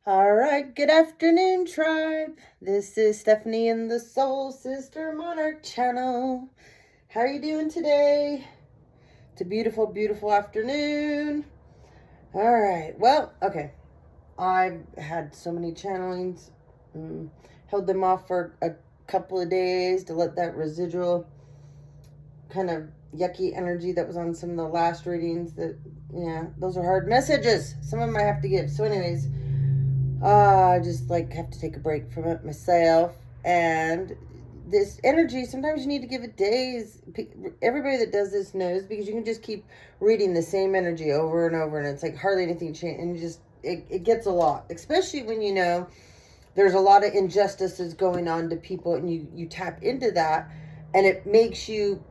All right, good afternoon, tribe. This is Stephanie in the Soul Sister Monarch channel. How are you doing today? It's a beautiful, beautiful afternoon. All right, well, okay. I've had so many channelings, held them off for a couple of days to let that residual kind of yucky energy that was on some of the last readings those are hard messages. Some of them I have to give. So anyways, I just have to take a break from it myself. And this energy, sometimes you need to give it days. Everybody that does this knows, because you can just keep reading the same energy over and over, and it's like hardly anything change, and it gets a lot, especially when you know there's a lot of injustices going on to people, and you tap into that, and it makes you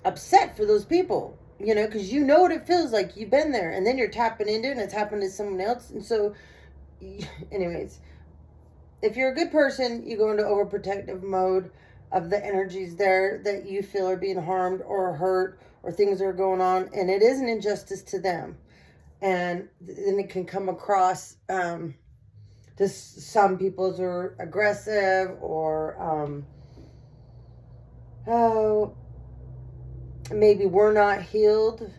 upset for those people, because you know what it feels like. You've been there, and then you're tapping into it, and it's happened to someone else. And so anyways, if you're a good person, you go into overprotective mode of the energies there that you feel are being harmed or hurt, or things are going on, and it is an injustice to them. And then it can come across to some people are aggressive, or oh, maybe we're not healed,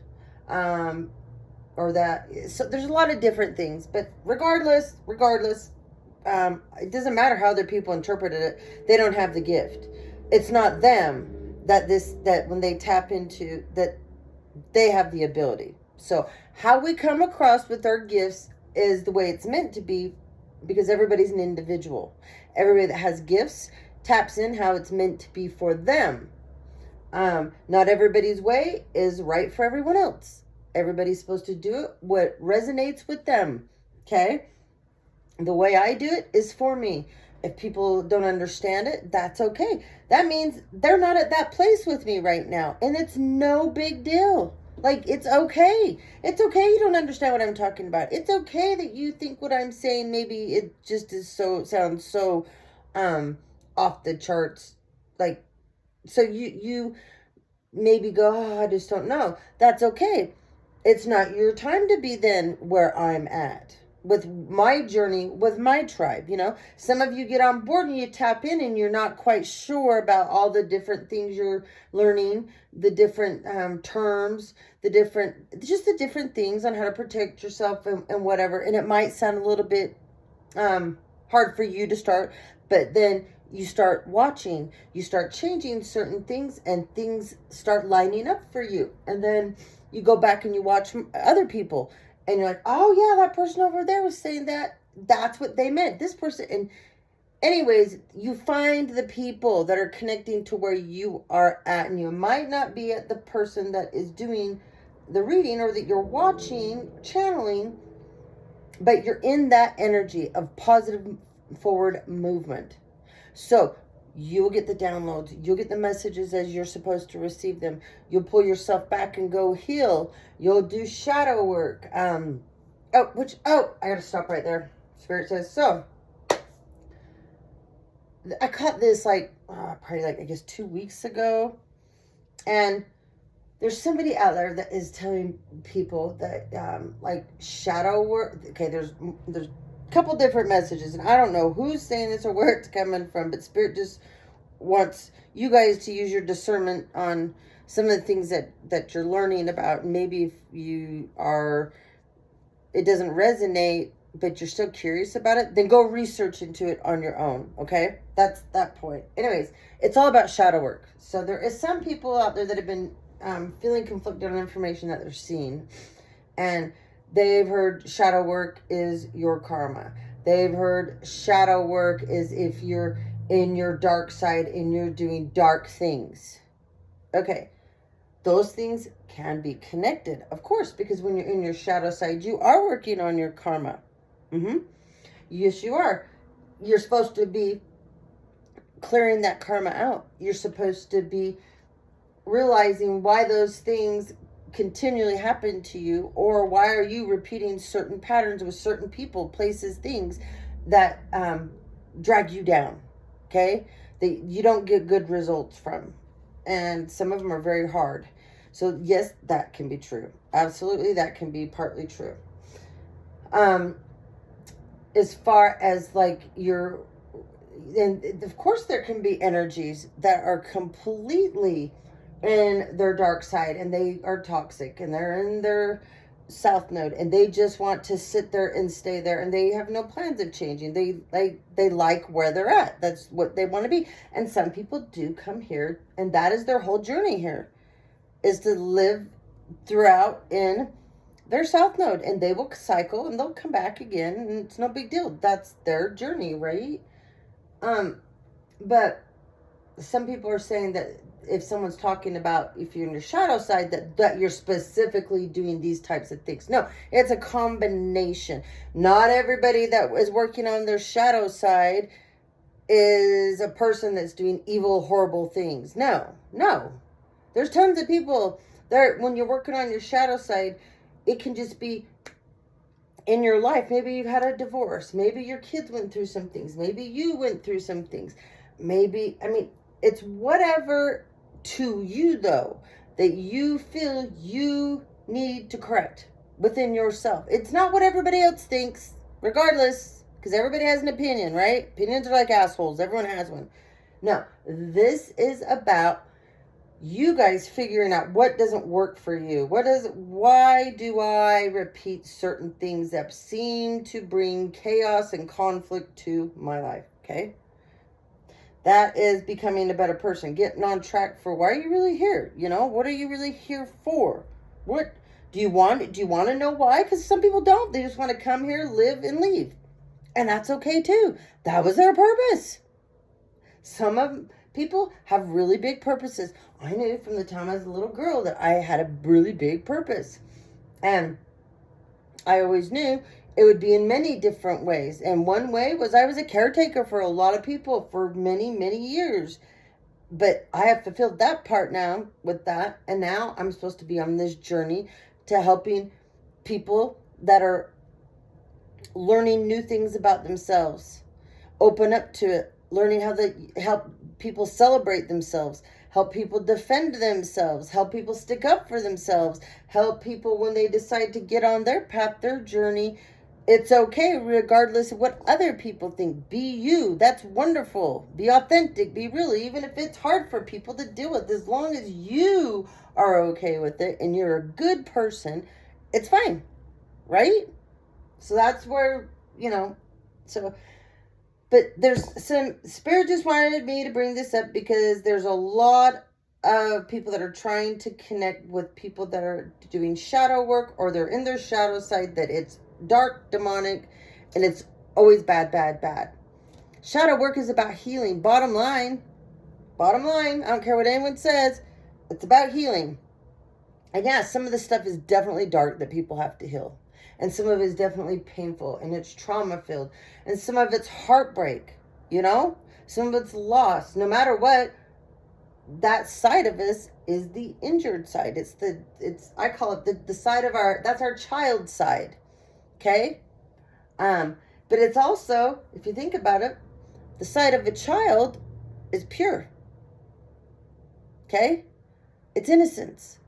or that. So there's a lot of different things, but regardless, it doesn't matter how other people interpreted it. They don't have the gift. It's not them that when they tap into that, they have the ability. So how we come across with our gifts is the way it's meant to be, because everybody's an individual. Everybody that has gifts taps in how it's meant to be for them. Not everybody's way is right for everyone else. Everybody's supposed to do it what resonates with them. Okay? The way I do it is for me. If people don't understand it, that's okay. That means they're not at that place with me right now, and it's no big deal. It's okay. It's okay you don't understand what I'm talking about. It's okay that you think what I'm saying, maybe it just sounds so off the charts. So you maybe go, oh, I just don't know. That's okay. It's not your time to be then where I'm at with my journey, with my tribe. Some of you get on board and you tap in, and you're not quite sure about all the different things you're learning, the different terms, the different things on how to protect yourself, and whatever. And it might sound a little bit hard for you to start, but then you start watching, you start changing certain things, and things start lining up for you. And then you go back and you watch other people, and you're like, oh yeah, that person over there was saying that. That's what they meant. This person. And anyways, you find the people that are connecting to where you are at, and you might not be at the person that is doing the reading or that you're watching, channeling, but you're in that energy of positive forward movement. So you'll get the downloads, you'll get the messages as you're supposed to receive them. You'll pull yourself back and go heal. You'll do shadow work. I gotta stop right there. Spirit says, so I caught this probably I guess 2 weeks ago. And there's somebody out there that is telling people that shadow work. Okay, there's couple different messages, and I don't know who's saying this or where it's coming from, but Spirit just wants you guys to use your discernment on some of the things that you're learning about. Maybe if it doesn't resonate, but you're still curious about it, then go research into it on your own. Okay, that's that point. Anyways, it's all about shadow work. So there is some people out there that have been feeling conflicted on information that they're seeing, and they've heard shadow work is your karma. They've heard shadow work is if you're in your dark side and you're doing dark things. Okay, those things can be connected, of course, because when you're in your shadow side, you are working on your karma. Yes, you are. You're supposed to be clearing that karma out. You're supposed to be realizing why those things continually happen to you, or why are you repeating certain patterns with certain people, places, things that drag you down. Okay, that you don't get good results from, and some of them are very hard. So yes, that can be true. Absolutely, that can be partly true. as far as like your, and of course there can be energies that are completely in their dark side and they are toxic and they're in their south node and they just want to sit there and stay there and they have no plans of changing. They like where they're at. That's what they want to be. And some people do come here and that is their whole journey here, is to live throughout in their south node, and they will cycle and they'll come back again and it's no big deal. That's their journey, right? But some people are saying that if someone's talking about if you're in your shadow side, that you're specifically doing these types of things. No, it's a combination. Not everybody that is working on their shadow side is a person that's doing evil, horrible things. No. There's tons of people there. When you're working on your shadow side, it can just be in your life. Maybe you've had a divorce. Maybe your kids went through some things. Maybe you went through some things. Maybe, I mean, it's whatever to you, though, that you feel you need to correct within yourself. It's not what everybody else thinks, regardless, because everybody has an opinion, right? Opinions are like assholes. Everyone has one. No, this is about you guys figuring out what doesn't work for you. Why do I repeat certain things that seem to bring chaos and conflict to my life? Okay. That is becoming a better person, getting on track for why are you really here? You know, what are you really here for? What do you want? Do you want to know why? Because some people don't. They just want to come here, live, and leave. And that's okay too. That was their purpose. Some of people have really big purposes. I knew from the time I was a little girl that I had a really big purpose. And I always knew it would be in many different ways. And one way was I was a caretaker for a lot of people for many, many years. But I have fulfilled that part now with that. And now I'm supposed to be on this journey to helping people that are learning new things about themselves, open up to it, learning how to help people celebrate themselves, help people defend themselves, help people stick up for themselves, help people when they decide to get on their path, their journey. It's okay regardless of what other people think. Be you. That's wonderful. Be authentic. Be real. Even if it's hard for people to deal with, as long as you are okay with it and you're a good person, it's fine. Right? So that's where, but there's some, Spirit just wanted me to bring this up because there's a lot of people that are trying to connect with people that are doing shadow work, or they're in their shadow side, that it's dark, demonic, and it's always bad. Shadow work is about healing. Bottom line, I don't care what anyone says, it's about healing. And yeah, some of the stuff is definitely dark that people have to heal. And some of it is definitely painful and it's trauma filled. And some of it's heartbreak, Some of it's loss. No matter what, that side of us is the injured side. I call it the side of that's our child side. Okay? But it's also, if you think about it, the side of a child is pure. Okay? It's innocence.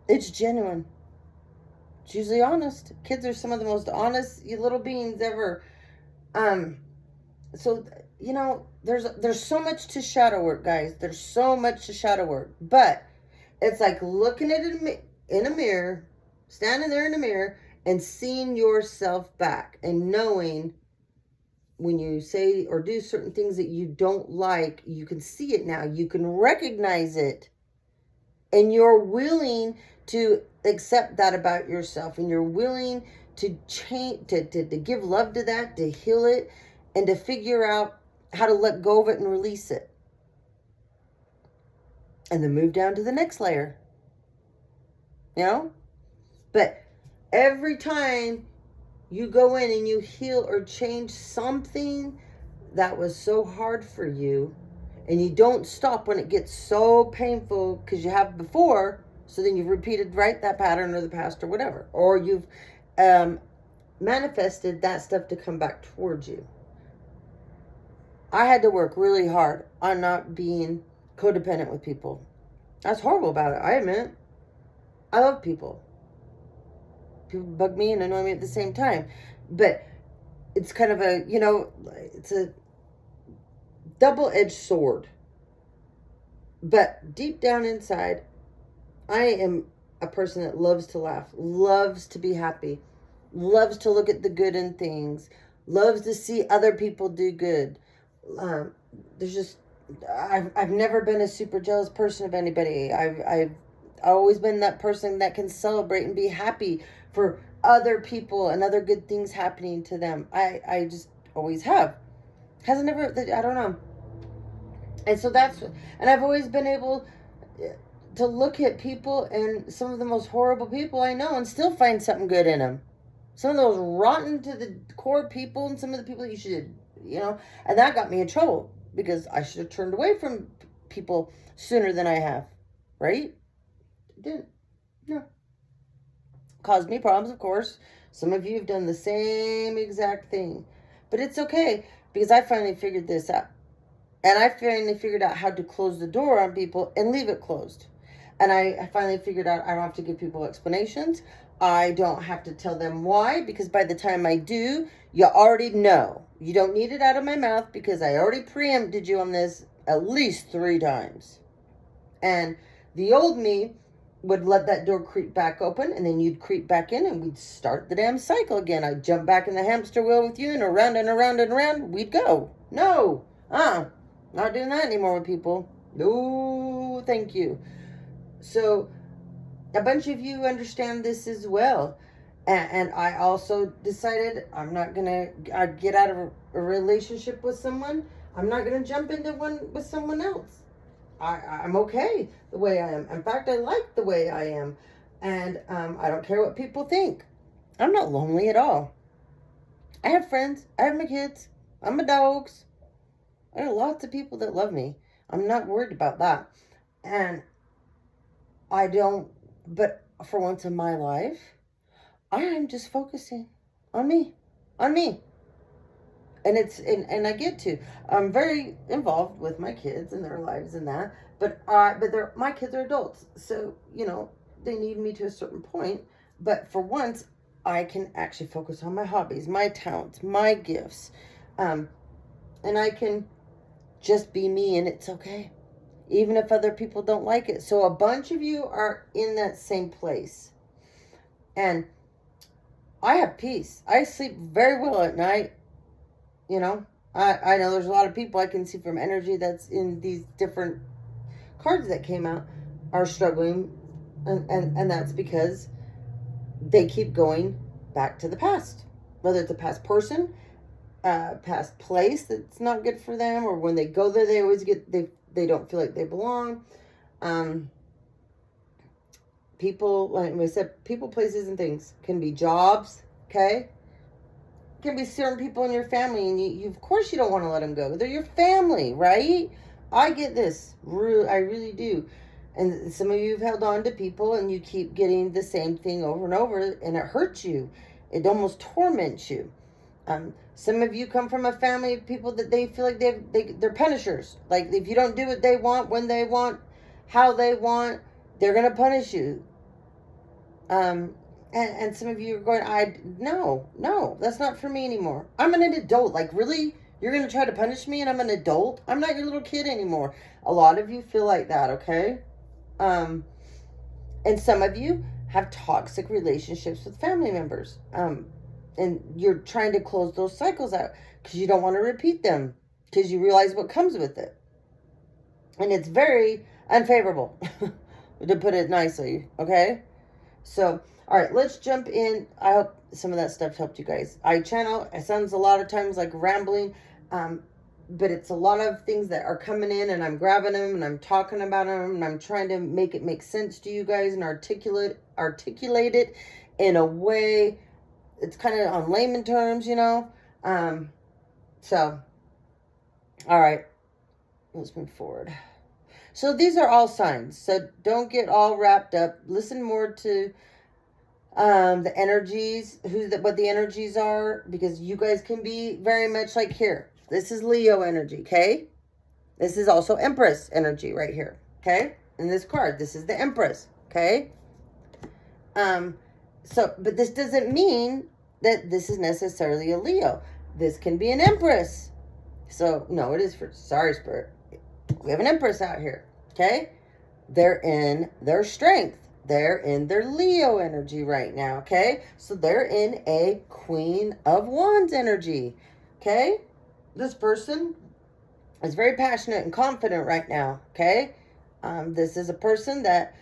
It's genuine. It's usually honest. Kids are some of the most honest little beings ever. So, there's so much to shadow work, guys. There's so much to shadow work. But it's like looking at it in a mirror, standing there in a mirror, and seeing yourself back and knowing when you say or do certain things that you don't like, you can see it now. You can recognize it. And you're willing to accept that about yourself, and you're willing to change, to give love to that, to heal it, and to figure out how to let go of it and release it. And then move down to the next layer. But every time you go in and you heal or change something that was so hard for you, and you don't stop when it gets so painful because you have before, so then you've repeated, that pattern or the past or whatever. Or you've manifested that stuff to come back towards you. I had to work really hard on not being codependent with people. I was horrible about it, I admit. I love people. People bug me and annoy me at the same time. But it's kind of a, it's a double-edged sword. But deep down inside, I am a person that loves to laugh, loves to be happy, loves to look at the good in things, loves to see other people do good. Um, there's just, I've never been a super jealous person of anybody. I've always been that person that can celebrate and be happy for other people and other good things happening to them. I just always have. Hasn't never, I don't know. And so and I've always been able to look at people and some of the most horrible people I know and still find something good in them. Some of those rotten to the core people and some of the people you should, and that got me in trouble because I should have turned away from people sooner than I have, right? Didn't. No. Caused me problems, of course. Some of you have done the same exact thing. But it's okay because I finally figured this out. And I finally figured out how to close the door on people and leave it closed. And I finally figured out I don't have to give people explanations. I don't have to tell them why, because by the time I do, you already know. You don't need it out of my mouth because I already preempted you on this at least 3 times. And the old me would let that door creep back open, and then you'd creep back in, and we'd start the damn cycle again. I'd jump back in the hamster wheel with you, and around and around and around we'd go. No, not doing that anymore with people. No, thank you. So a bunch of you understand this as well. And I also decided I'm not going to get out of a relationship with someone. I'm not going to jump into one with someone else. I'm okay the way I am. In fact, I like the way I am. And I don't care what people think. I'm not lonely at all. I have friends. I have my kids. I'm my dogs. I have lots of people that love me. I'm not worried about that. And I don't, but for once in my life, I am just focusing on me. And I get to. I'm very involved with my kids and their lives and that. But my kids are adults. So, they need me to a certain point. But for once, I can actually focus on my hobbies, my talents, my gifts. And I can just be me, and it's okay. Even if other people don't like it. So a bunch of you are in that same place. And I have peace. I sleep very well at night. I know there's a lot of people I can see from energy that's in these different cards that came out are struggling. And that's because they keep going back to the past. Whether it's a past person, past place that's not good for them, or when they go there, they always they don't feel like they belong. People, like I said, people, places, and things can be jobs, okay? Can be certain people in your family, and you of course you don't want to let them go. They're your family, right? I get this. I really do. And some of you have held on to people, and you keep getting the same thing over and over, and it hurts you. It almost torments you. Some of you come from a family of people that they feel like they're punishers. Like if you don't do what they want, when they want, how they want, they're gonna punish you. And some of you are going, no, that's not for me anymore. I'm an adult. Like, really? You're going to try to punish me and I'm an adult? I'm not your little kid anymore. A lot of you feel like that, okay? And some of you have toxic relationships with family members. And you're trying to close those cycles out because you don't want to repeat them because you realize what comes with it. And it's very unfavorable, to put it nicely, okay? So, all right, let's jump in. I hope some of that stuff helped you guys. It sounds a lot of times like rambling, but it's a lot of things that are coming in, and I'm grabbing them, and I'm talking about them, and I'm trying to make it make sense to you guys and articulate it in a way. It's kind of on layman terms, So, all right, let's move forward. So these are all signs. So don't get all wrapped up. Listen more to the energies, what the energies are, because you guys can be very much like here. This is Leo energy, okay? This is also Empress energy right here, okay? In this card, this is the Empress, okay? But this doesn't mean that this is necessarily a Leo. This can be an Empress. So, no, it is for, sorry, Spirit. We have an Empress out here, okay? They're in their strength. They're in their Leo energy right now, okay? So they're in a Queen of Wands energy, okay? This person is very passionate and confident right now, okay? This is a person that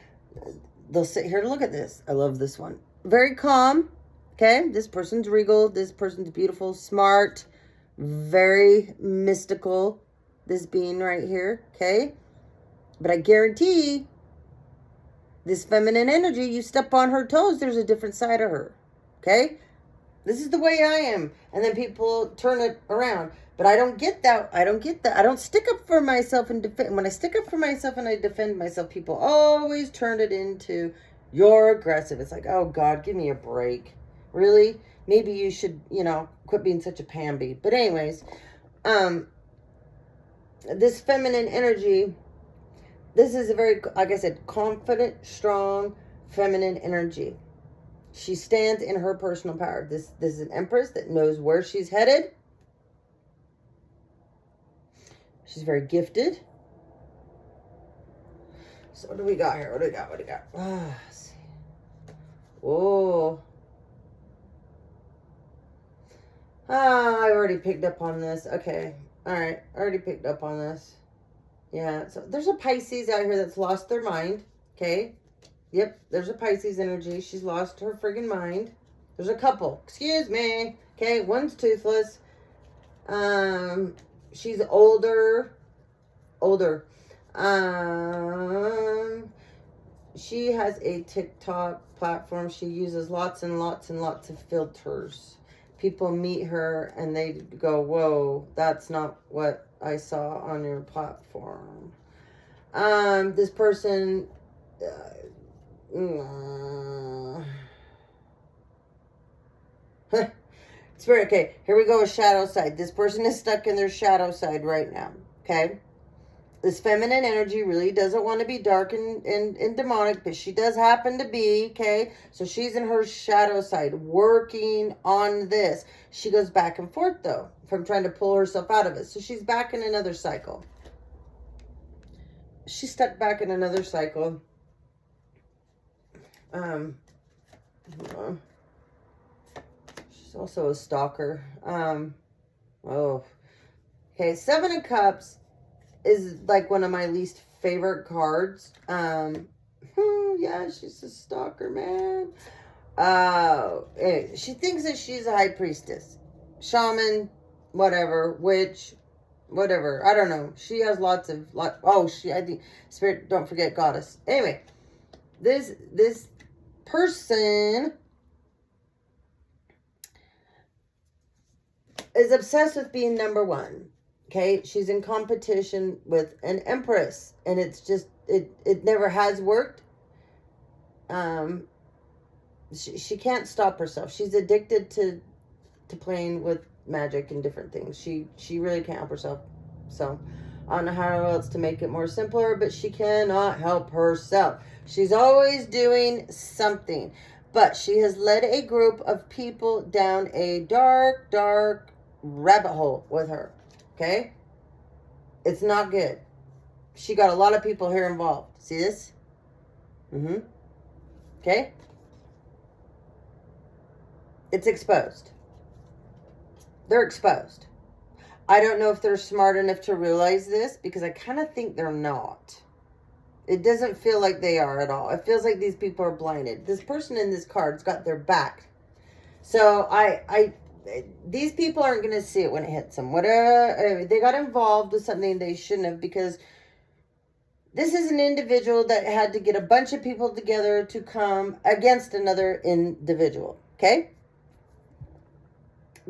they'll sit here and look at this. I love this one. Very calm, okay? This person's regal. This person's beautiful, smart, very mystical, this being right here, okay? But I guarantee this feminine energy, you step on her toes, there's a different side of her, okay? This is the way I am. And then people turn it around. But I don't get that. I don't get that. I don't stick up for myself and defend. When I stick up for myself and I defend myself, people always turn it into, you're aggressive. It's like, oh God, give me a break. Really? Maybe you should, quit being such a Pamby. But anyways, this feminine energy, this is a very, like I said, confident, strong, feminine energy. She stands in her personal power. This is an Empress that knows where she's headed. She's very gifted. So what do we got here? What do we got? Let's see. Whoa. I already picked up on this. Okay. All right. I already picked up on this. Yeah. So there's a Pisces out here that's lost their mind. Okay. Yep. There's a Pisces energy. She's lost her friggin' mind. There's a couple. Excuse me. Okay. One's toothless. She's older. She has a TikTok platform. She uses lots and lots and lots of filters. People meet her and they go, whoa, that's not what I saw on your platform. This person, Spirit, okay, here we go with shadow side. This person is stuck in their shadow side right now, okay? This feminine energy really doesn't want to be dark and demonic, but she does happen to be, okay? So she's in her shadow side working on this. She goes back and forth, though, from trying to pull herself out of it. So she's back in another cycle. She's stuck back in another cycle. She's also a stalker. Okay, Seven of Cups is like one of my least favorite cards. Yeah, she's a stalker, man. She thinks that she's a high priestess, shaman, whatever, witch, whatever. I don't know. She has I think Spirit, don't forget goddess. Anyway, this person is obsessed with being number one. Okay, she's in competition with an Empress, and it's just, it never has worked. She can't stop herself. She's addicted to playing with magic and different things. She really can't help herself. So I don't know how else to make it more simpler, but she cannot help herself. She's always doing something, but she has led a group of people down a dark, dark rabbit hole with her. Okay? It's not good. She got a lot of people here involved. See this? Okay? It's exposed. They're exposed. I don't know if they're smart enough to realize this, because I kind of think they're not. It doesn't feel like they are at all. It feels like these people are blinded. This person in this card's got their back. So these people aren't going to see it when it hits them. They got involved with something they shouldn't have, because this is an individual that had to get a bunch of people together to come against another individual. Okay?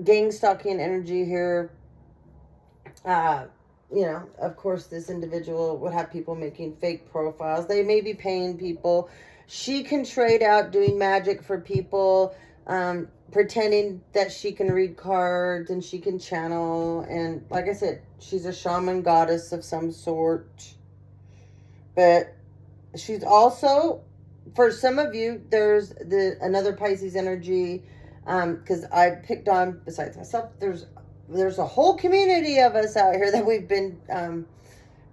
Gang stalking energy here. Of course, this individual would have people making fake profiles. They may be paying people. She can trade out doing magic for people, pretending that she can read cards and she can channel. And like I said, she's a shaman goddess of some sort. But she's also, for some of you, there's another Pisces energy. Because I picked on, besides myself, there's there's a whole community of us out here that we've been,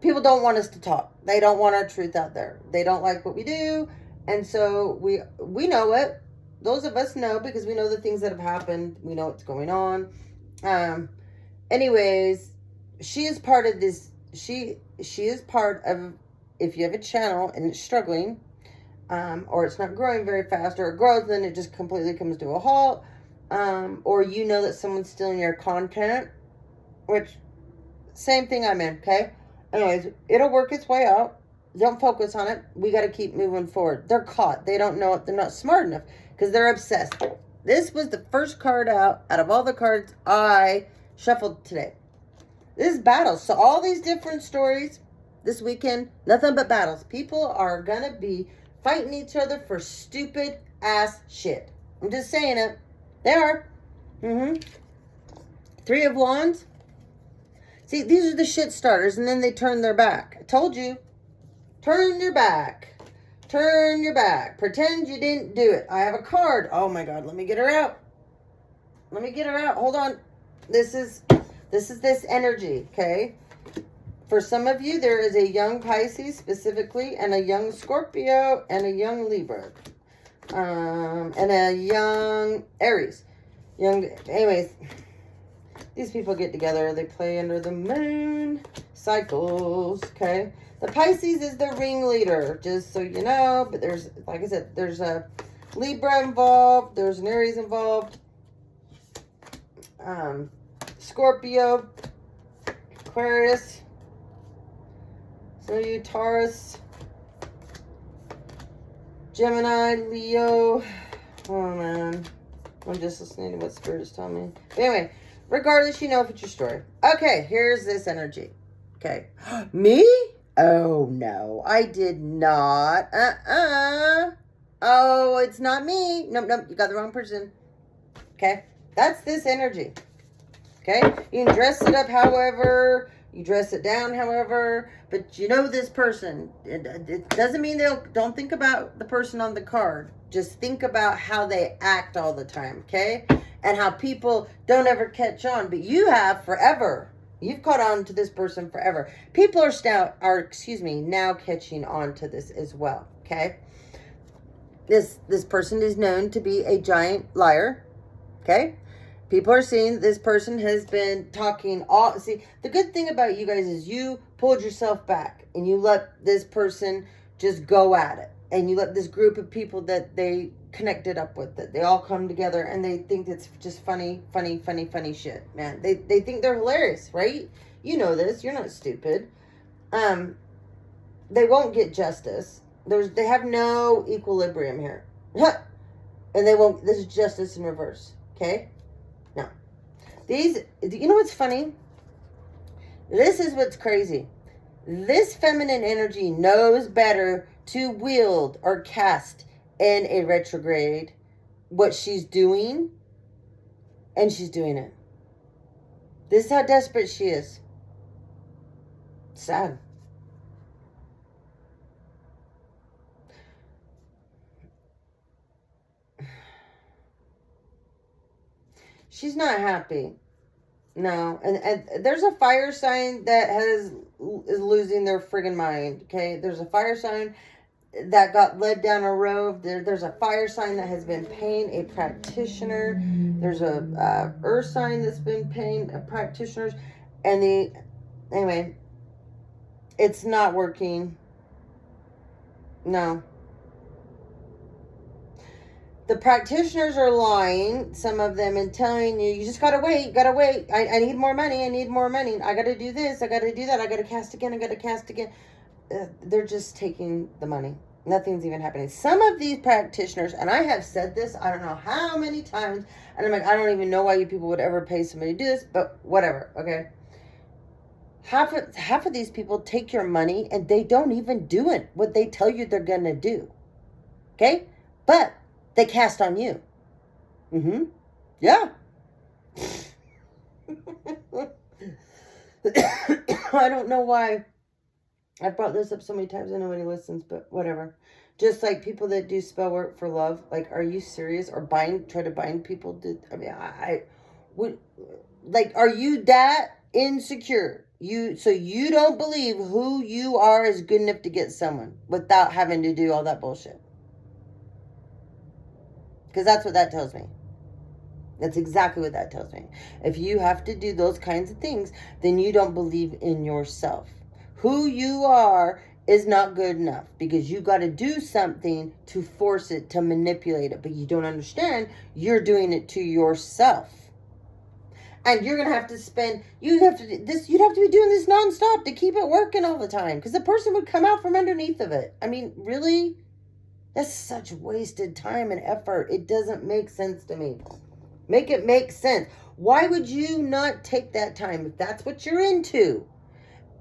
people don't want us to talk. They don't want our truth out there. They don't like what we do. And so we know it. Those of us know because we know the things that have happened. We know what's going on. Anyways, she is part of this. She is part of, if you have a channel and it's struggling, or it's not growing very fast, or it grows, then it just completely comes to a halt. Or you know that someone's stealing your content, which, same thing I'm in, okay? Anyways, it'll work its way out. Don't focus on it. We got to keep moving forward. They're caught. They don't know it. They're not smart enough because they're obsessed. This was the first card out of all the cards I shuffled today. This is battles. So all these different stories this weekend, nothing but battles. People are going to be fighting each other for stupid ass shit. I'm just saying it. They are. Three of Wands. See, these are the shit starters, and then they turn their back. I told you. Turn your back. Turn your back. Pretend you didn't do it. I have a card. Oh my God, let me get her out. Let me get her out. Hold on. This is this energy, okay? For some of you, there is a young Pisces specifically, and a young Scorpio, and a young Libra, and a young Aries. Anyways, these people get together. They play under the moon cycles, okay? The Pisces is the ringleader, just so you know. But there's, like I said, there's a Libra involved. There's an Aries involved. Scorpio, Aquarius. So you Taurus, Gemini, Leo. Oh man, I'm just listening to what Spirit is telling me. But anyway, regardless, you know if it's your story. Okay, here's this energy. Okay, me? Oh no, I did not. Oh, it's not me. Nope, you got the wrong person. Okay, that's this energy. Okay, you can dress it up however, you dress it down however, but you know this person. It doesn't mean don't think about the person on the card. Just think about how they act all the time, okay? And how people don't ever catch on, but you have forever. You've caught on to this person forever. People are now catching on to this as well, okay? This person is known to be a giant liar, okay? People are seeing this person has been talking all... See, the good thing about you guys is you pulled yourself back and you let this person just go at it. And you let this group of people that they connected up with, that they all come together and they think it's just funny shit, man. They think they're hilarious, right? You know this. You're not stupid. They won't get justice. They have no equilibrium here. And they won't... This is justice in reverse, okay? No. You know what's funny? This is what's crazy. This feminine energy knows better to wield or cast in a retrograde what she's doing, and she's doing it. This is how desperate she is. Sad. She's not happy. No. And there's a fire sign that is losing their friggin' mind. Okay. There's a fire sign that got led down a road. There's a fire sign that has been paying a practitioner. There's a earth sign that's been paying a practitioners. And anyway, it's not working. No. The practitioners are lying, some of them, and telling you just gotta wait, I need more money, I gotta do this, I gotta do that, I gotta cast again. They're just taking the money. Nothing's even happening. Some of these practitioners, and I have said this, I don't know how many times, and I'm like, I don't even know why you people would ever pay somebody to do this, but whatever, okay? Half of these people take your money, and they don't even do it, what they tell you they're gonna do, okay? But they cast on you. Yeah. I don't know why I've brought this up so many times and nobody listens, but whatever. Just like people that do spell work for love. Like, are you serious? Or try to bind people. Like, are you that insecure? So you don't believe who you are is good enough to get someone without having to do all that bullshit? Because that's what that tells me. That's exactly what that tells me. If you have to do those kinds of things, then you don't believe in yourself. Who you are is not good enough because you got to do something to force it, to manipulate it. But you don't understand you're doing it to yourself. And you're going to have to spend, you'd have to be doing this nonstop to keep it working all the time. Because the person would come out from underneath of it. I mean, really? That's such wasted time and effort. It doesn't make sense to me. Make it make sense. Why would you not take that time, if that's what you're into,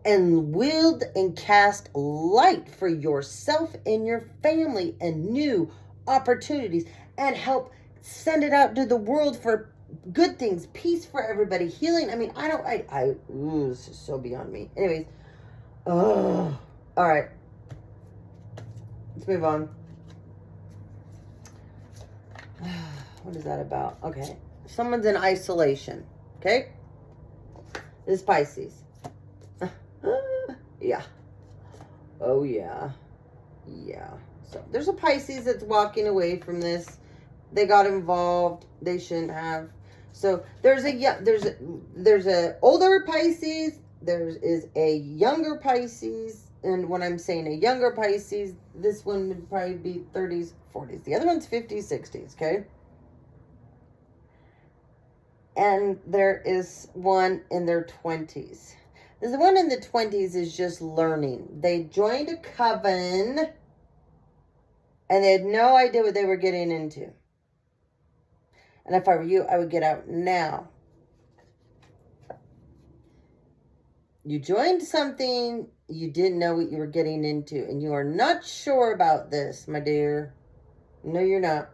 and wield and cast light for yourself and your family and new opportunities and help send it out to the world for good things, peace for everybody, healing? I mean, this is so beyond me. Anyways, all right. Let's move on. What is that about? Okay. Someone's in isolation. Okay? This is Pisces. Yeah. Oh, yeah. Yeah. So, there's a Pisces that's walking away from this. They got involved. They shouldn't have. So, there's a older Pisces. There is a younger Pisces. And when I'm saying a younger Pisces, this one would probably be 30s, 40s. The other one's 50s, 60s, okay? And there is one in their 20s. The one in the 20s is just learning. They joined a coven, and they had no idea what they were getting into. And if I were you, I would get out now. You joined something, you didn't know what you were getting into, and you are not sure about this, my dear. No, you're not.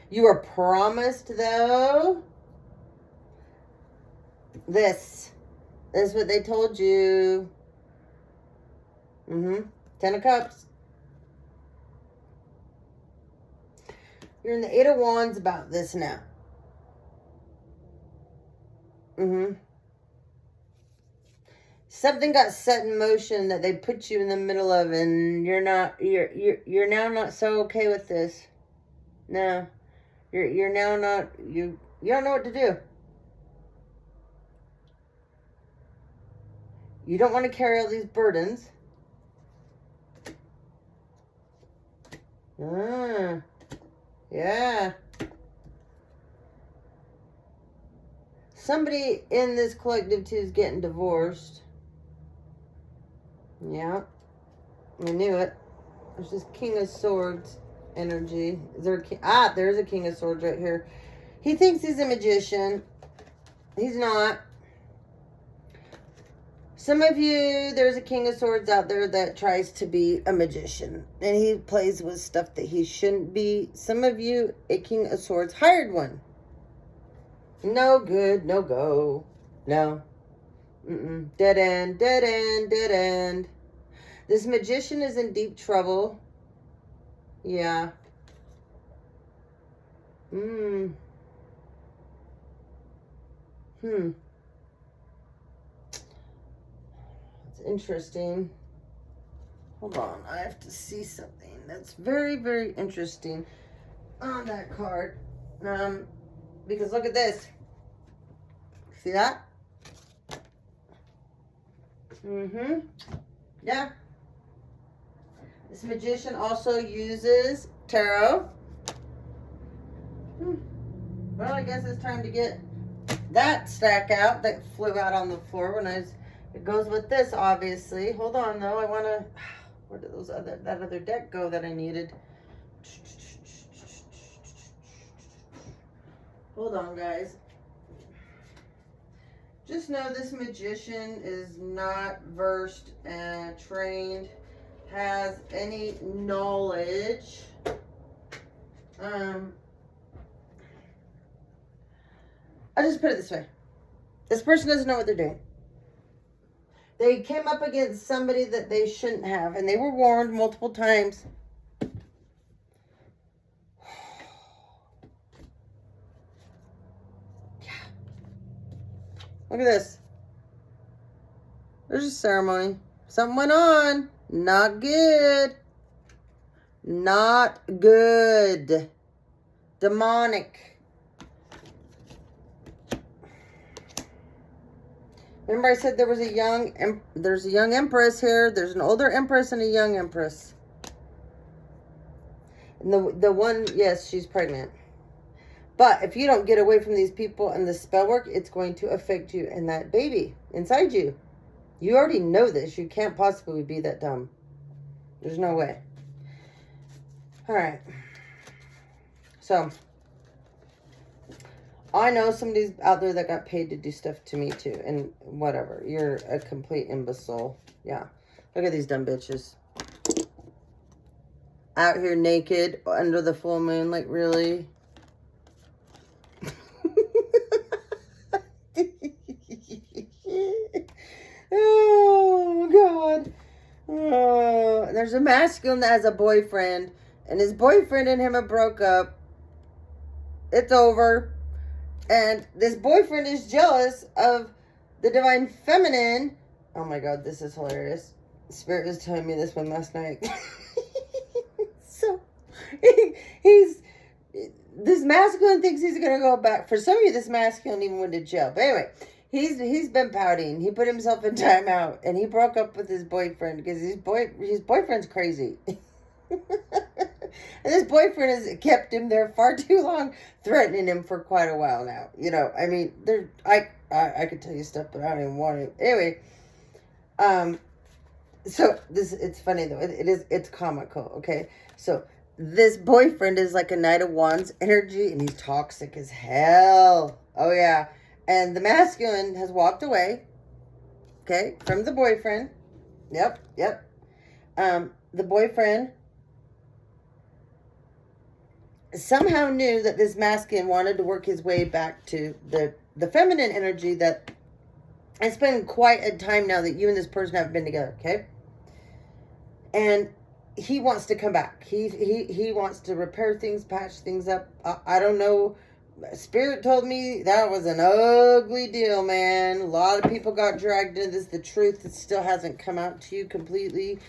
You are promised, though, this. This is what they told you. 10 of Cups. You're in the 8 of Wands about this now. Something got set in motion that they put you in the middle of, and you're now not so okay with this. No. You're now not, you don't know what to do. You don't want to carry all these burdens. Yeah. Somebody in this collective too is getting divorced. Yeah. I knew it. There's this King of Swords energy. Is there there's a King of Swords right here. He thinks he's a magician. He's not. Some of you, there's a King of Swords out there that tries to be a magician. And he plays with stuff that he shouldn't be. Some of you, a King of Swords hired one. No good, no go. No. Dead end, dead end, dead end. This magician is in deep trouble. Yeah. Interesting. Hold on, I have to see something that's very, very interesting on that card. Because look at this. See that? Yeah. This magician also uses tarot. Well, I guess it's time to get that stack out that flew out on the floor when I was. It goes with this, obviously. Hold on, though. I want to... Where did that other deck go that I needed? Hold on, guys. Just know this magician is not versed and trained, has any knowledge. I'll just put it this way. This person doesn't know what they're doing. They came up against somebody that they shouldn't have, and they were warned multiple times. Look at this. There's a ceremony. Something went on. Not good. Not good. Demonic. Remember I said there's a young empress here. There's an older empress and a young empress. And the one, yes, she's pregnant. But if you don't get away from these people and the spell work, it's going to affect you and that baby inside you. You already know this. You can't possibly be that dumb. There's no way. All right. So, I know somebody's out there that got paid to do stuff to me too. And whatever. You're a complete imbecile. Yeah. Look at these dumb bitches. Out here naked under the full moon. Like, really? Oh, God. Oh, there's a masculine that has a boyfriend. And his boyfriend and him have broke up. It's over. And this boyfriend is jealous of the divine feminine. Oh my God, this is hilarious. Spirit was telling me this one last night. So, this masculine thinks he's going to go back. For some of you, this masculine even went to jail. But anyway, he's been pouting. He put himself in timeout. And he broke up with his boyfriend because his boyfriend's crazy. And this boyfriend has kept him there far too long, threatening him for quite a while now. You know, I mean, I could tell you stuff, but I don't even want to. Anyway, so it's funny though. It's comical. Okay, so this boyfriend is like a Knight of Wands energy, and he's toxic as hell. Oh yeah, and the masculine has walked away. Okay, from the boyfriend. Yep. The boyfriend somehow knew that this masculine wanted to work his way back to the feminine energy that it's been quite a time now that you and this person have been together, okay? And he wants to come back. He wants to repair things, patch things up. I don't know. Spirit told me that was an ugly deal, man. A lot of people got dragged into this. The truth still hasn't come out to you completely.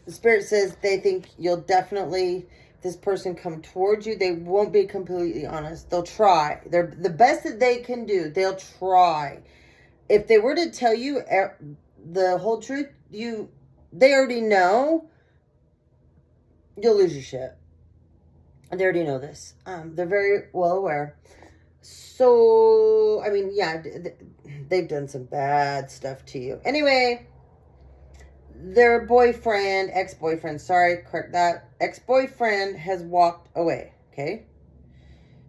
Spirit says they think you'll definitely, this person come towards you, they won't be completely honest. They'll try. They're the best that they can do. They'll try. If they were to tell you the whole truth, they already know, you'll lose your shit. They already know this. They're very well aware. So, I mean, yeah, they've done some bad stuff to you. Anyway, their ex-boyfriend, correct that. Ex-boyfriend has walked away, okay?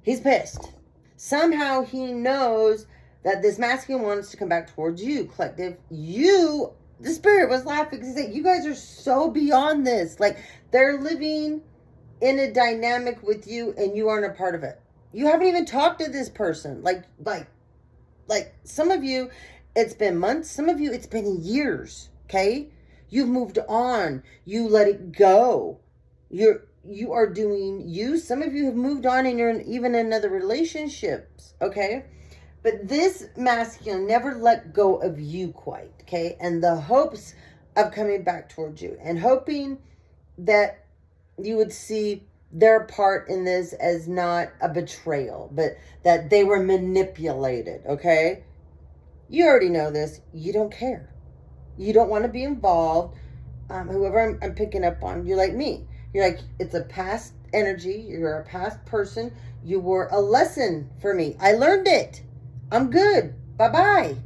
He's pissed. Somehow he knows that this masculine wants to come back towards you, collective. The spirit was laughing because he said, you guys are so beyond this. Like, they're living in a dynamic with you and you aren't a part of it. You haven't even talked to this person. Like some of you, it's been months. Some of you, it's been years, okay? You've moved on. You let it go. You are doing you. Some of you have moved on and you're even in other relationships, okay? But this masculine never let go of you quite, okay? And the hopes of coming back towards you and hoping that you would see their part in this as not a betrayal, but that they were manipulated, okay? You already know this. You don't care. You don't want to be involved. Whoever I'm picking up on, you're like me. You're like, it's a past energy. You're a past person. You were a lesson for me. I learned it. I'm good. Bye-bye.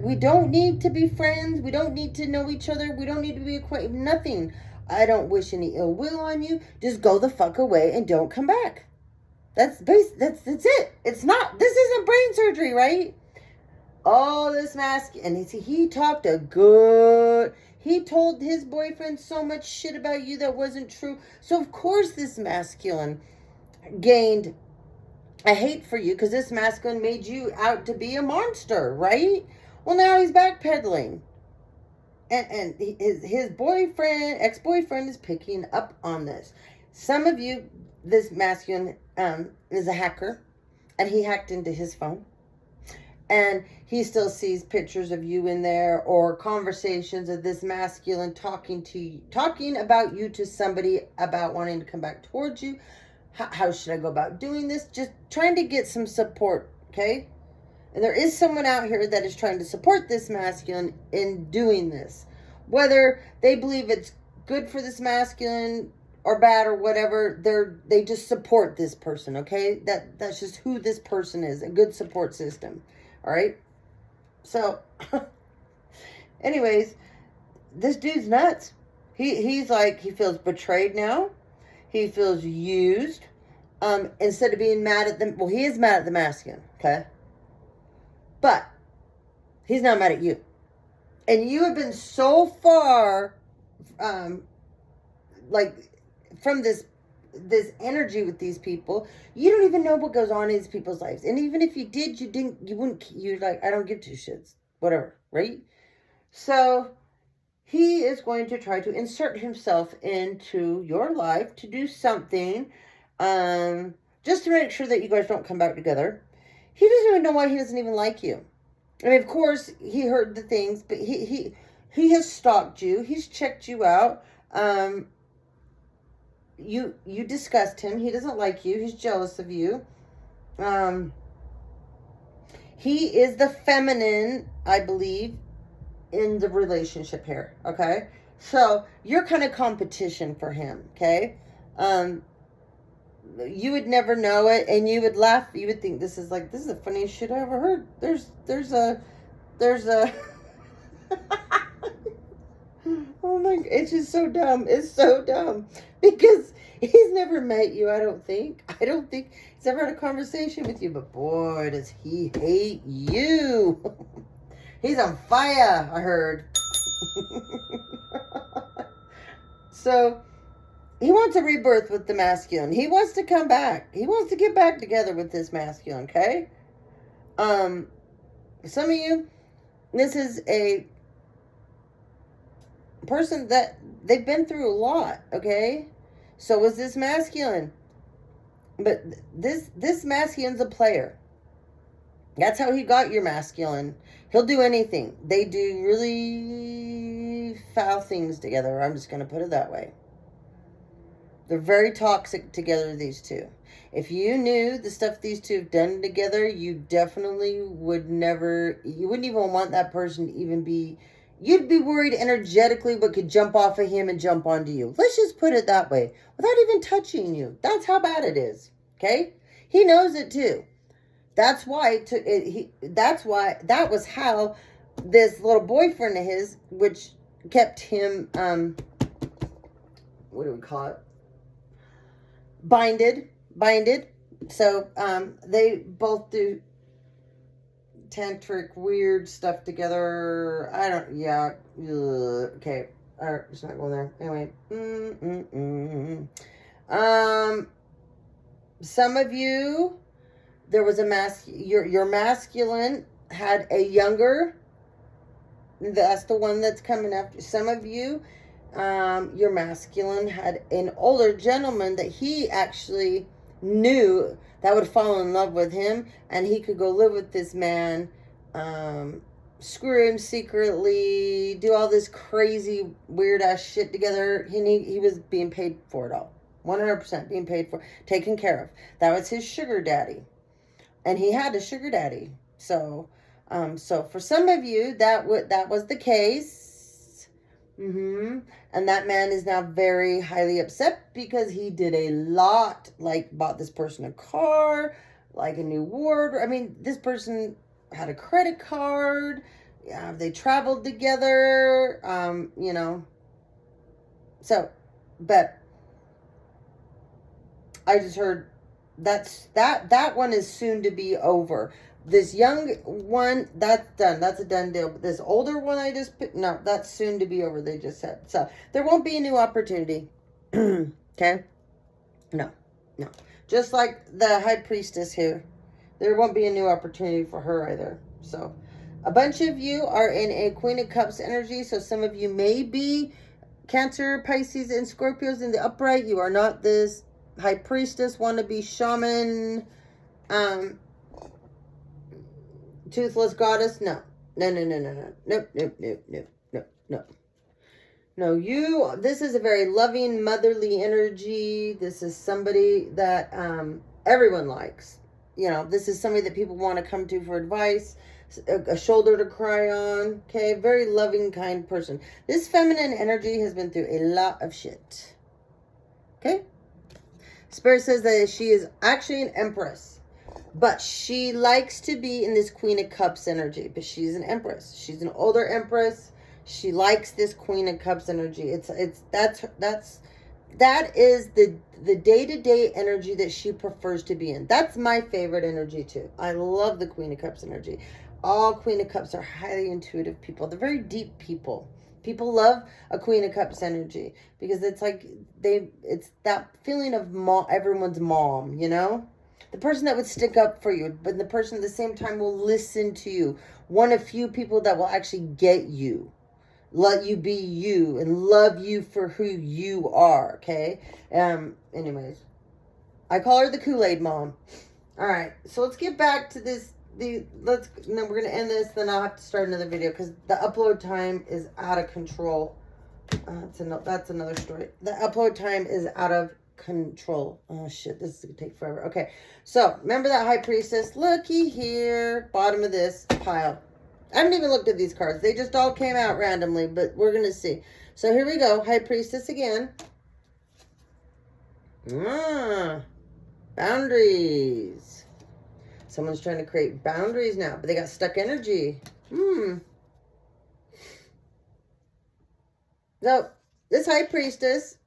We don't need to be friends. We don't need to know each other. We don't need to be acquainted. Nothing. I don't wish any ill will on you. Just go the fuck away and don't come back. That's it. It's not. This isn't brain surgery, right? All this mask, and he talked he told his boyfriend so much shit about you that wasn't true. So of course this masculine gained a hate for you because this masculine made you out to be a monster, right? Well, now he's backpedaling. And his boyfriend, ex-boyfriend is picking up on this. Some of you, this masculine is a hacker, and he hacked into his phone. And he still sees pictures of you in there, or conversations of this masculine talking about you to somebody about wanting to come back towards you. How should I go about doing this? Just trying to get some support, okay? And there is someone out here that is trying to support this masculine in doing this. Whether they believe it's good for this masculine or bad or whatever, they just support this person, okay? That's just who this person is, a good support system. All right. So, anyways, this dude's nuts. He's like, he feels betrayed now. He feels used. Instead of being mad at them, well, he is mad at the masculine, okay? But he's not mad at you. And you have been so far, like, from this energy with these people, you don't even know what goes on in these people's lives. And even if you did, you're like, I don't give two shits, whatever, right? So he is going to try to insert himself into your life to do something, just to make sure that you guys don't come back together. He doesn't even know why he doesn't even like you. I mean, of course, he heard the things, but he has stalked you. He's checked you out. You disgust him. He doesn't like you. He's jealous of you. He is the feminine, I believe, in the relationship here. Okay, so you're kind of competition for him. Okay, you would never know it, and you would laugh. You would think this is the funniest shit I ever heard. There's a oh my, it's just so dumb. It's so dumb. Because he's never met you, I don't think. He's ever had a conversation with you, but boy, does he hate you. He's on fire, I heard. So, he wants a rebirth with the masculine. He wants to come back. He wants to get back together with this masculine, okay? Some of you, this is a person that they've been through a lot, okay? So is this masculine. But this masculine's a player. That's how he got your masculine. He'll do anything. They do really foul things together. I'm just going to put it that way. They're very toxic together, these two. If you knew the stuff these two have done together, you definitely would never, you wouldn't even want that person to even be, you'd be worried energetically what could jump off of him and jump onto you. Let's just put it that way. Without even touching you. That's how bad it is. Okay? He knows it too. That's why that was how this little boyfriend of his, which kept him, what do we call it? Binded. So, they both do tantric weird stuff together. Okay. Alright, it's not going there. Anyway. Some of you, there was your masculine had a younger, that's the one that's coming after. Some of you, your masculine had an older gentleman that he actually knew that would fall in love with him, and he could go live with this man, screw him secretly, do all this crazy weird ass shit together. He was being paid for it all. 100% being paid for, taken care of. That was his sugar daddy. And he had a sugar daddy. So for some of you, that was the case. And that man is now very highly upset because he did a lot, like bought this person a car, like a new wardrobe. I mean, this person had a credit card. Yeah, they traveled together. So, but I just heard that one is soon to be over. This young one, that's done. That's a done deal. But this older one I just picked, no, that's soon to be over, they just said. So there won't be a new opportunity. Okay? No. Just like the high priestess here. There won't be a new opportunity for her either. So a bunch of you are in a Queen of Cups energy. So some of you may be Cancer, Pisces, and Scorpios in the upright. You are not this High Priestess, wannabe shaman, toothless goddess. No. No, no, no, no, no. Nope, nope, nope, nope, nope, nope. No, this is a very loving, motherly energy. This is somebody that everyone likes. You know, this is somebody that people want to come to for advice, a shoulder to cry on. Okay, very loving, kind person. This feminine energy has been through a lot of shit. Okay? Spirit says that she is actually an empress, but she likes to be in this Queen of Cups energy, but she's an empress. She's an older empress. She likes this Queen of Cups energy. That is the day-to-day energy that she prefers to be in. That's my favorite energy too. I love the Queen of Cups energy. All Queen of Cups are highly intuitive people. They're very deep people. People love a Queen of Cups energy because it's like it's that feeling of everyone's mom, you know? The person that would stick up for you, but the person at the same time will listen to you. One of few people that will actually get you. Let you be you and love you for who you are, okay? Anyways, I call her the Kool-Aid mom. All right, so let's get back to this. Then we're gonna end this. Then I'll have to start another video because the upload time is out of control. That's another story. The upload time is out of control. Oh shit, this is gonna take forever. Okay, so remember that High Priestess? Looky here, bottom of this pile. I haven't even looked at these cards. They just all came out randomly, but we're going to see. So here we go. High Priestess again. Boundaries. Someone's trying to create boundaries now, but they got stuck energy. So, this High Priestess,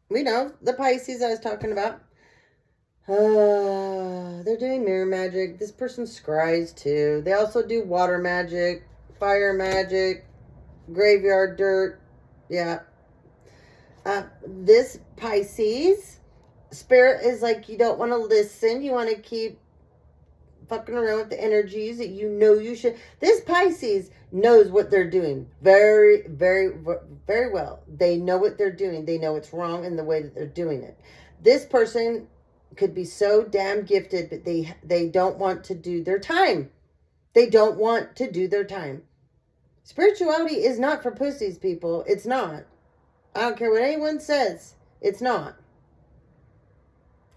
we know, the Pisces I was talking about. They're doing mirror magic. This person scries too. They also do water magic, fire magic, graveyard dirt. Yeah. This Pisces spirit is like, you don't want to listen. You want to keep fucking around with the energies that you know you should. This Pisces knows what they're doing very, very, very well. They know what they're doing. They know it's wrong in the way that they're doing it. This person could be so damn gifted, but they don't want to do their time. They don't want to do their time. Spirituality is not for pussies, people. It's not. I don't care what anyone says. It's not.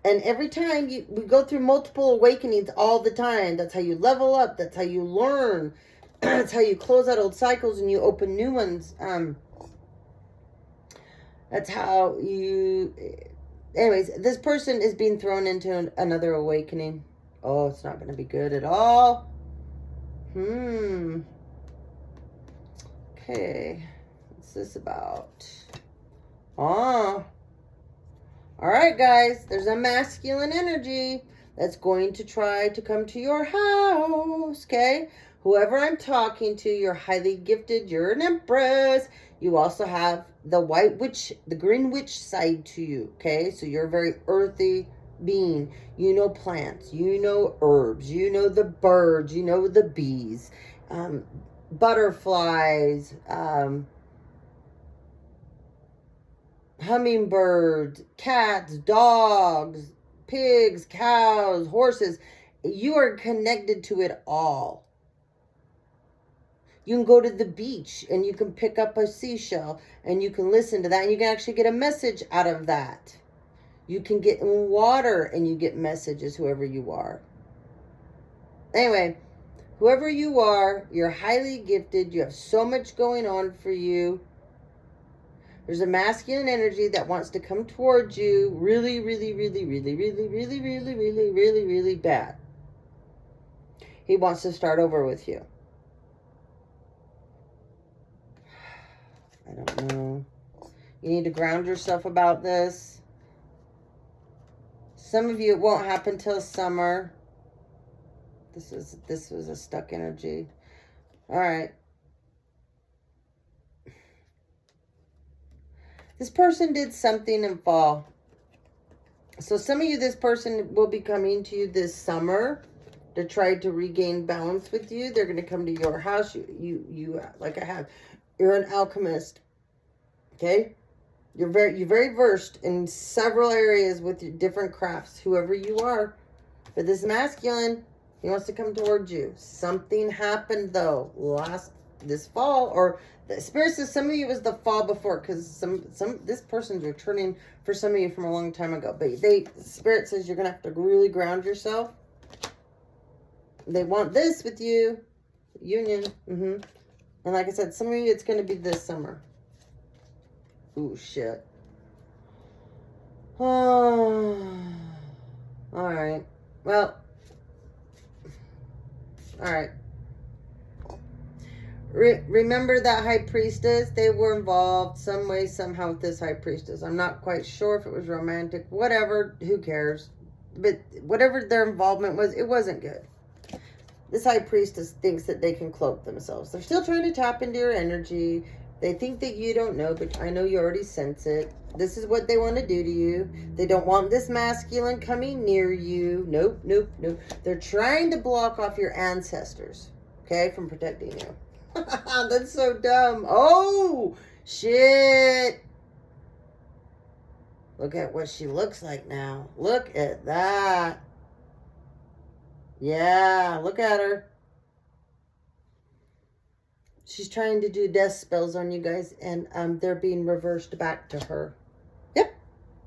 And every time we go through multiple awakenings all the time. That's how you level up. That's how you learn. That's how you close out old cycles and you open new ones. That's how you... Anyways, this person is being thrown into another awakening. Oh, it's not going to be good at all. Okay. What's this about? All right, guys. There's a masculine energy that's going to try to come to your house. Okay? Whoever I'm talking to, you're highly gifted. You're an empress. You also have the white witch, the green witch side to you, okay? So you're a very earthy being. You know plants, you know herbs, you know the birds, you know the bees, butterflies, hummingbirds, cats, dogs, pigs, cows, horses. You are connected to it all. You can go to the beach and you can pick up a seashell and you can listen to that and you can actually get a message out of that. You can get in water and you get messages, whoever you are. Anyway, whoever you are, you're highly gifted. You have so much going on for you. There's a masculine energy that wants to come towards you really, really, really, really, really, really, really, really, really, really bad. He wants to start over with you. I don't know. You need to ground yourself about this. Some of you, it won't happen till summer. This was a stuck energy. All right. This person did something in fall. So some of you, this person will be coming to you this summer to try to regain balance with you. They're going to come to your house. You like I have. You're an alchemist. Okay? You're very versed in several areas with your different crafts, whoever you are. But this masculine, he wants to come towards you. Something happened though this fall, or the spirit says some of you was the fall before, because this person's returning for some of you from a long time ago. But spirit says you're gonna have to really ground yourself. They want this with you, union. And like I said, some of you it's gonna be this summer. Ooh, shit. Oh, all right. Well, all right. Remember that high priestess? They were involved some way, somehow with this high priestess. I'm not quite sure if it was romantic, whatever, who cares? But whatever their involvement was, it wasn't good. This high priestess thinks that they can cloak themselves. They're still trying to tap into your energy. They think that you don't know, but I know you already sense it. This is what they want to do to you. They don't want this masculine coming near you. Nope, nope, nope. They're trying to block off your ancestors, okay, from protecting you. That's so dumb. Oh, shit. Look at what she looks like now. Look at that. Yeah, look at her. She's trying to do death spells on you guys, and they're being reversed back to her.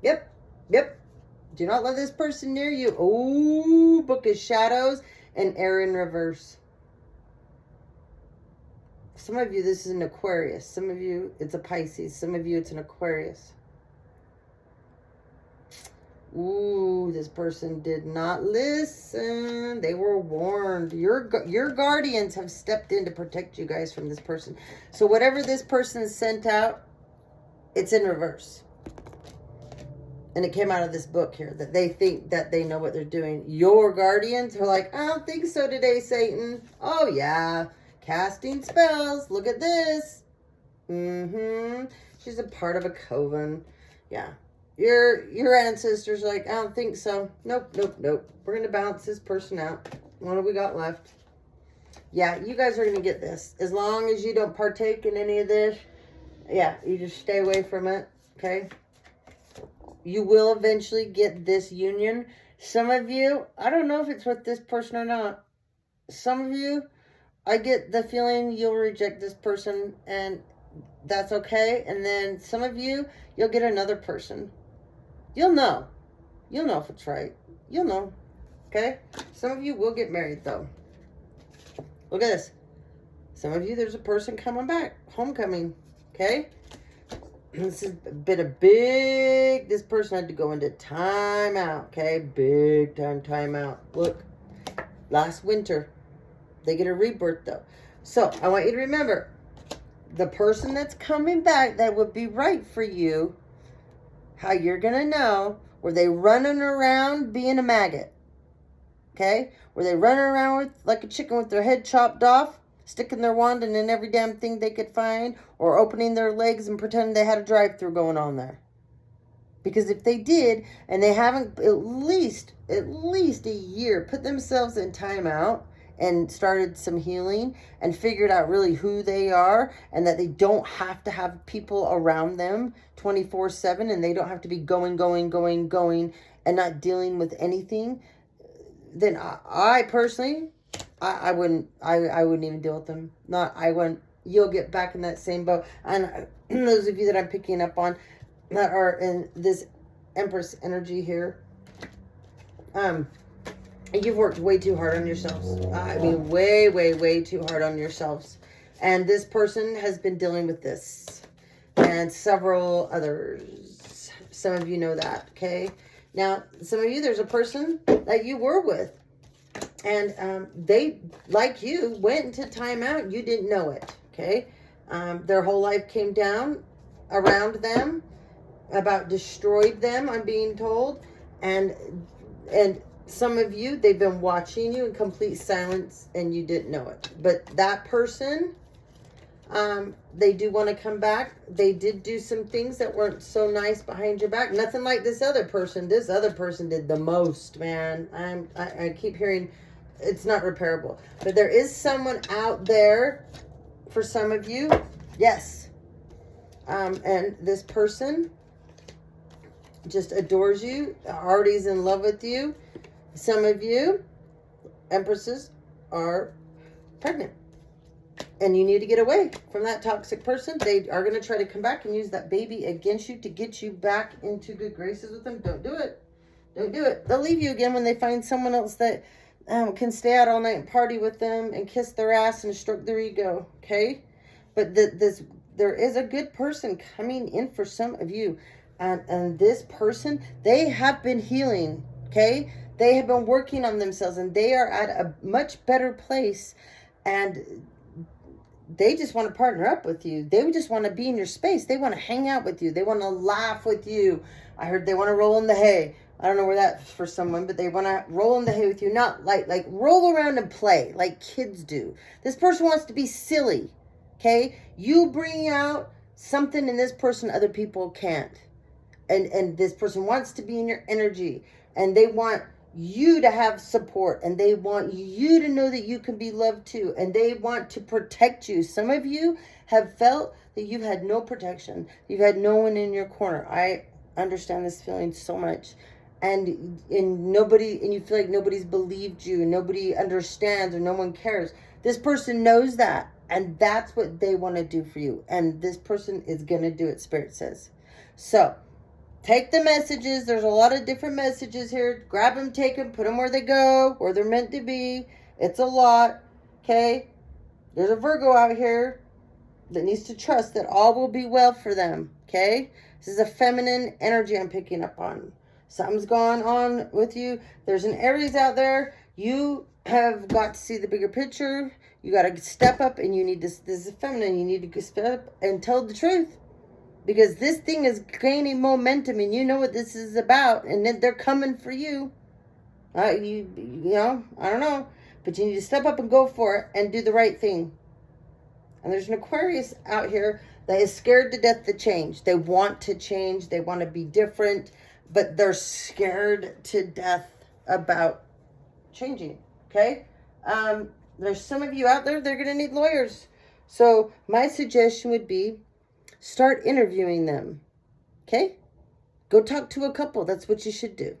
Yep. Do not let this person near you. Oh, Book of Shadows and air in reverse. Some of you, this is an Aquarius. Some of you, it's a Pisces. Some of you, it's an Aquarius. Ooh, this person did not listen. They were warned. Your guardians have stepped in to protect you guys from this person. So whatever this person sent out, it's in reverse. And it came out of this book here, that they think that they know what they're doing. Your guardians are like, I don't think so today, Satan. Oh, yeah. Casting spells. Look at this. She's a part of a coven. Yeah. Your ancestors are like, I don't think so. Nope. We're going to balance this person out. What do we got left? Yeah, you guys are going to get this. As long as you don't partake in any of this, yeah, you just stay away from it, okay? You will eventually get this union. Some of you, I don't know if it's with this person or not. Some of you, I get the feeling you'll reject this person, and that's okay. And then some of you, you'll get another person. You'll know. You'll know if it's right. You'll know. Okay? Some of you will get married, though. Look at this. Some of you, there's a person coming back. Homecoming. Okay? This has been a big... This person had to go into timeout. Okay? Big time timeout. Look. Last winter. They get a rebirth, though. So, I want you to remember, the person that's coming back that would be right for you, how you're going to know, were they running around being a maggot? Okay? Were they running around with like a chicken with their head chopped off, sticking their wand in every damn thing they could find, or opening their legs and pretending they had a drive-thru going on there? Because if they did, and they haven't at least a year put themselves in timeout and started some healing and figured out really who they are, and that they don't have to have people around them 24/7, and they don't have to be going and not dealing with anything, then I personally, I wouldn't even deal with them. You'll get back in that same boat. And those of you that I'm picking up on that are in this Empress energy here, you've worked way too hard on yourselves. I mean, way too hard on yourselves. And this person has been dealing with this. And several others. Some of you know that, okay? Now, some of you, there's a person that you were with. And they, like you, went into timeout. You didn't know it, okay? Their whole life came down around them. About destroyed them, I'm being told. And some of you, they've been watching you in complete silence and you didn't know it. But that person, they do want to come back. They did do some things that weren't so nice behind your back. Nothing like this other person. This other person did the most, man. I keep hearing it's not repairable. But there is someone out there for some of you. Yes. And this person just adores you, already is in love with you. Some of you, Empresses, are pregnant. And you need to get away from that toxic person. They are going to try to come back and use that baby against you to get you back into good graces with them. Don't do it. Don't do it. They'll leave you again when they find someone else that can stay out all night and party with them and kiss their ass and stroke their ego. Okay? But there is a good person coming in for some of you. And this person, they have been healing. Okay? They have been working on themselves and they are at a much better place. And they just want to partner up with you. They just want to be in your space. They want to hang out with you. They want to laugh with you. I heard they want to roll in the hay. I don't know where that's for someone, but they want to roll in the hay with you. Not like roll around and play like kids do. This person wants to be silly. Okay? You bring out something in this person other people can't. And this person wants to be in your energy. And they want you to have support, and they want you to know that you can be loved too, and they want to protect you. Some of you have felt that you've had no protection. You've had no one in your corner. I understand this feeling so much. And you feel like nobody's believed you, and nobody understands, or no one cares. This person knows that, and that's what they want to do for you. And this person is going to do it, Spirit says. So take the messages. There's a lot of different messages here. Grab them, take them, put them where they go, where they're meant to be. It's a lot, okay? There's a Virgo out here that needs to trust that all will be well for them, okay? This is a feminine energy I'm picking up on. Something's gone on with you. There's an Aries out there. You have got to see the bigger picture. You got to step up, and you need this is feminine. You need to step up and tell the truth. Because this thing is gaining momentum, and you know what this is about, and then they're coming for you. You know, I don't know, but you need to step up and go for it and do the right thing. And there's an Aquarius out here that is scared to death to change. They want to change. They want to be different, but they're scared to death about changing. Okay? There's some of you out there, they're going to need lawyers. So my suggestion would be, start interviewing them, okay? Go talk to a couple. That's what you should do.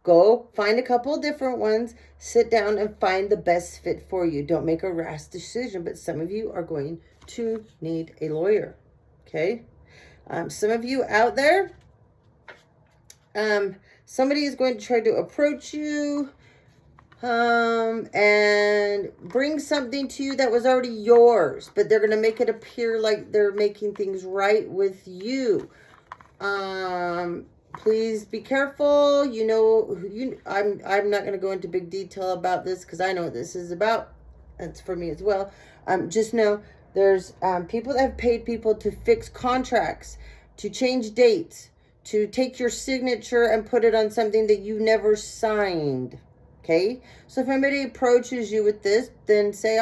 Go find a couple of different ones. Sit down and find the best fit for you. Don't make a rash decision, but some of you are going to need a lawyer, okay? Some of you out there, somebody is going to try to approach you and bring something to you that was already yours, but they're going to make it appear like they're making things right with you. Please be careful. I'm not going to go into big detail about this because I know what this is about. That's for me as well. Just know there's people that have paid people to fix contracts, to change dates, to take your signature and put it on something that you never signed. Okay, so if anybody approaches you with this, then say,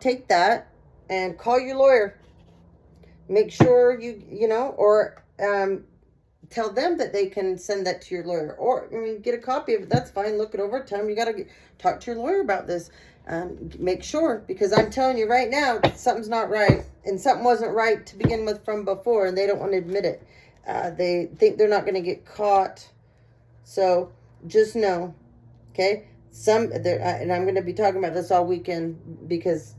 take that and call your lawyer. Make sure or tell them that they can send that to your lawyer. Or, get a copy of it. That's fine. Look it over. Tell them you got to talk to your lawyer about this. Make sure, because I'm telling you right now, something's not right. And something wasn't right to begin with from before, and they don't want to admit it. They think they're not going to get caught. So just know. Okay, and I'm going to be talking about this all weekend because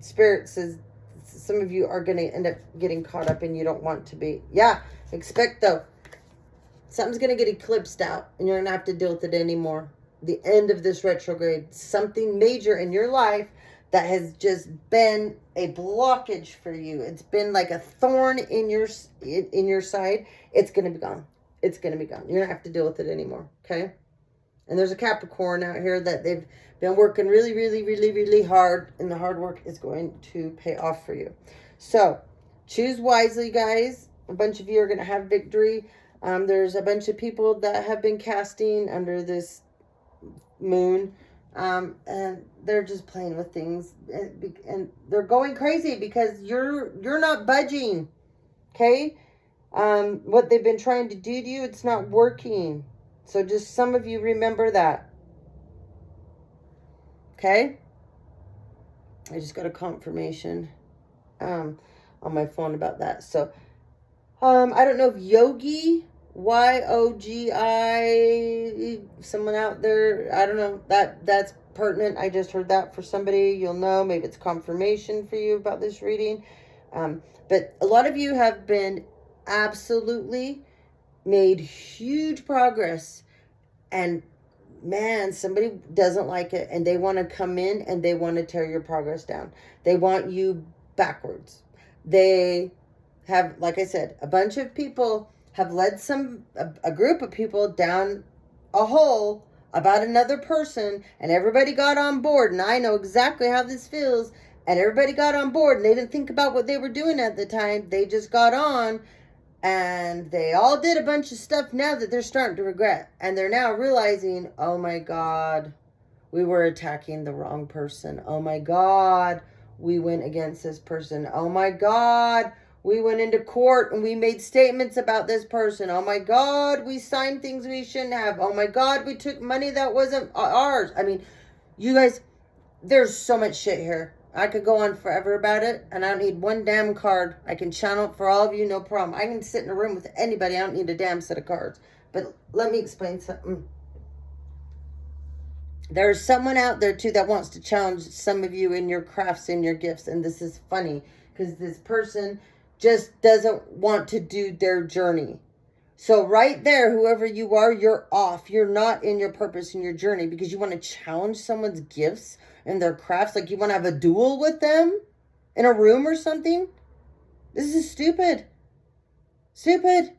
Spirit says some of you are going to end up getting caught up and you don't want to be. Yeah, expect though. Something's going to get eclipsed out and you're going to have to deal with it anymore. The end of this retrograde. Something major in your life that has just been a blockage for you. It's been like a thorn in your side. It's going to be gone. It's going to be gone. You're going to have to deal with it anymore. Okay? And there's a Capricorn out here that they've been working really, really, really, really hard. And the hard work is going to pay off for you. So, choose wisely, guys. A bunch of you are going to have victory. There's a bunch of people that have been casting under this moon. And they're just playing with things. And they're going crazy because you're not budging. Okay? What they've been trying to do to you, it's not working. So just some of you remember that. Okay? I just got a confirmation on my phone about that. So I don't know if Yogi YOGI, someone out there, I don't know, that's pertinent. I just heard that for somebody. You'll know, maybe it's confirmation for you about this reading. But a lot of you have been absolutely made huge progress, and man, somebody doesn't like it, and they want to come in and they want to tear your progress down. They want you backwards. They have, like I said, a bunch of people have led a group of people down a hole about another person, and everybody got on board, and I know exactly how this feels, and everybody got on board, and they didn't think about what they were doing at the time. They just got on, and they all did a bunch of stuff now that they're starting to regret, and they're now realizing, oh my God, we were attacking the wrong person. Oh my God, we went against this person. Oh my God, we went into court and we made statements about this person. Oh my God, we signed things we shouldn't have. Oh my God, we took money that wasn't ours. I mean, you guys, there's so much shit here. I could go on forever about it, and I don't need one damn card. I can channel it for all of you, no problem. I can sit in a room with anybody. I don't need a damn set of cards. But let me explain something. There's someone out there, too, that wants to challenge some of you in your crafts and your gifts, and this is funny, because this person just doesn't want to do their journey. So right there, whoever you are, you're off. You're not in your purpose in your journey, because you want to challenge someone's gifts and their crafts. Like you want to have a duel with them in a room or something. This is stupid. Stupid.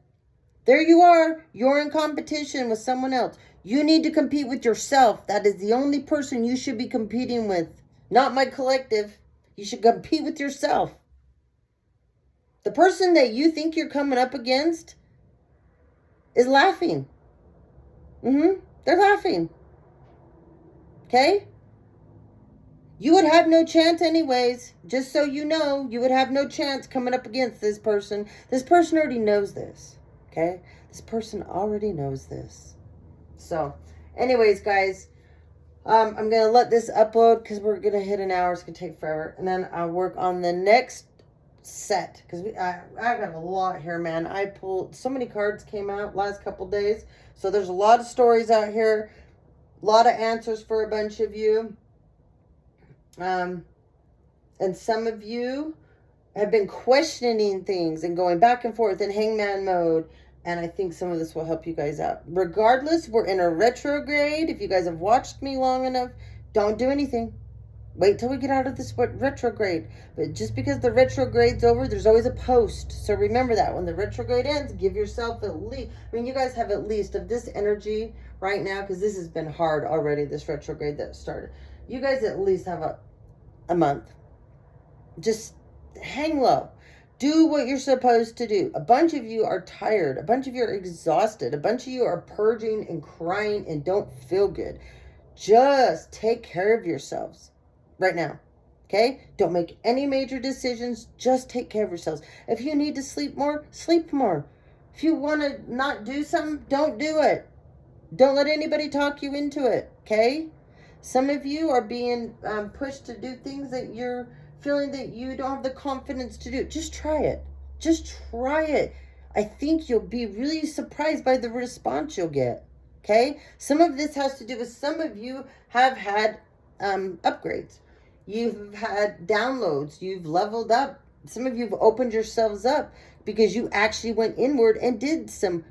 There you are. You're in competition with someone else. You need to compete with yourself. That is the only person you should be competing with. Not my collective. You should compete with yourself. The person that you think you're coming up against is laughing. They're laughing. Okay? You would have no chance anyways. Just so you know, you would have no chance coming up against this person. This person already knows this. Okay? This person already knows this. So, anyways, guys, I'm going to let this upload because we're going to hit an hour. It's going to take forever. And then I'll work on the next set, because I got a lot here, man. I pulled so many cards, came out last couple days, so there's a lot of stories out here, a lot of answers for a bunch of you, and some of you have been questioning things and going back and forth in hangman mode, and I think some of this will help you guys out. Regardless, we're in a retrograde. If you guys have watched me long enough, don't do anything. Wait till we get out of this retrograde. But just because the retrograde's over, there's always a post. So remember that. When the retrograde ends, give yourself at least... I mean, you guys have at least of this energy right now, because this has been hard already, this retrograde that started. You guys at least have a month. Just hang low. Do what you're supposed to do. A bunch of you are tired. A bunch of you are exhausted. A bunch of you are purging and crying and don't feel good. Just take care of yourselves right now. Okay? Don't make any major decisions. Just take care of yourselves. If you need to sleep more, sleep more. If you want to not do something, don't do it. Don't let anybody talk you into it. Okay? Some of you are being pushed to do things that you're feeling that you don't have the confidence to do. Just try it. Just try it. I think you'll be really surprised by the response you'll get. Okay? Some of this has to do with some of you have had upgrades. You've had downloads. You've leveled up. Some of you have opened yourselves up because you actually went inward and did some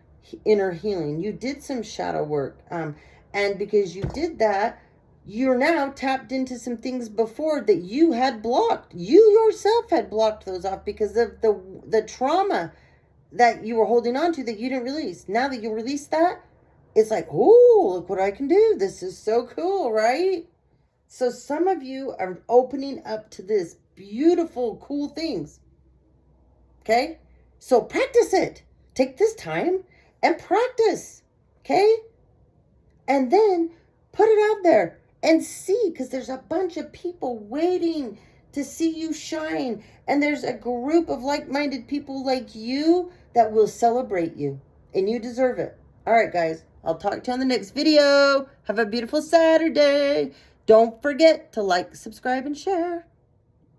inner healing. You did some shadow work. And because you did that, you're now tapped into some things before that you had blocked. You yourself had blocked those off because of the trauma that you were holding on to that you didn't release. Now that you release that, it's like, oh, look what I can do. This is so cool, right? So some of you are opening up to this beautiful, cool things. Okay? So practice it. Take this time and practice. Okay? And then put it out there and see, because there's a bunch of people waiting to see you shine. And there's a group of like-minded people like you that will celebrate you. And you deserve it. All right, guys. I'll talk to you on the next video. Have a beautiful Saturday. Don't forget to like, subscribe, and share.